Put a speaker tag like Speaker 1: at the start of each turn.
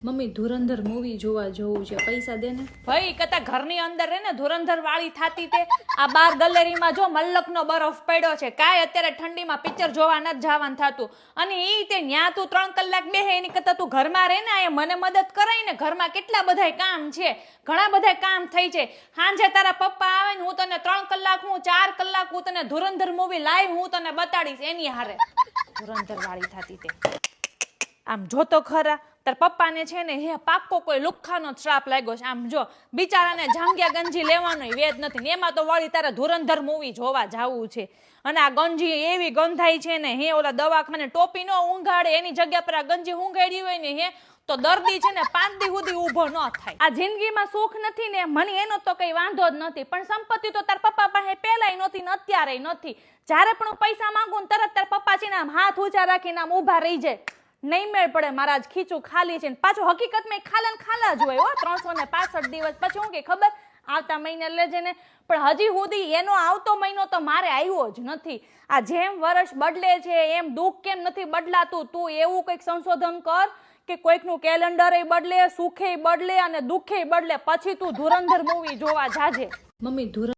Speaker 1: Mummy ધુરંધર movie જોવા જવું છે, પૈસા દે ને.
Speaker 2: ભાઈ કતા ઘરની અંદર રે ને ધુરંધર વાળી થાતી તે આ બાર ગેલેરીમાં જો મલ્લકનો બરફ પડ્યો છે, કાંઈ અત્યારે ઠંડીમાં પિક્ચર જોવા નથી જવાનું થતું. અને ઈ તે ન્યા તું 3 કલાક બેહે એની કરતા તું ઘરમાં રહે ને, આ મને મદદ કરાય ને. ઘરમાં કેટલા બધાય કામ છે, ઘણા બધા કામ થઈ છે. હાંજે તારા પપ્પા આવે ને હું તને 3 કલાક હું 4 કલાક હું તને ધુરંધર મૂવી લાઈવ હું તને બતાડીશ એની હારે. ધુરંધર વાળી થાતી તે આમ જોતો ખરા તાર પપ્પાને છે ને હે પાક્કો કોઈ લુખ્ખાનો શ્રાપ લાગ્યો છે. આમ જો બિચારાને જાંગિયા ગંજી લેવાનો વેદ નથી ને એમાં તો વળી તારે ધુરંધર મૂવી જોવા જાવું છે. અને આ ગંજી એવી ગંધાઈ છે ને હે ઓલા દવાખાને ટોપી નો ઊંઘાડે એની જગ્યા પર આ ગંજી ઊંઘાડી હોય ને હે તો દર્દી છે ને 5 દી સુધી ઊભો ન થાય. આ જિંદગીમાં સુખ નથી ને મને એનો તો કઈ વાંધો જ નથી, પણ સંપત્તિ તો તાર પપ્પા પાસે પહેલાય નહોતી ને અત્યારે નથી. જ્યારે પણ હું પૈસા માંગુ ને તરત તાર પપ્પા છે ને આમ હાથ ઊંચા રાખીને આમ ઊભા રહી જાય. નહીં મેળ પડે મારા જ ખીચું ખાલી છે ને પાછું હકીકતમાં ખાલા જ હોય હો. 365 દિવસ પછી હું કે ખબર આવતા મહિને લેજે ને, પણ હજી સુધી એનો આવતો મહિનો તો મારે આવ્યો જ નથી. આ જેમ વર્ષ બદલે છે એમ દુઃખ કેમ નથી બદલાતું? તું એવું કંઈક સંશોધન કર કે કોઈકનું કેલેન્ડર બદલે, સુખે બદલે અને દુઃખે બદલે, પછી તું ધુરંધર મૂવી જોવા જાજે.
Speaker 1: મમ્મી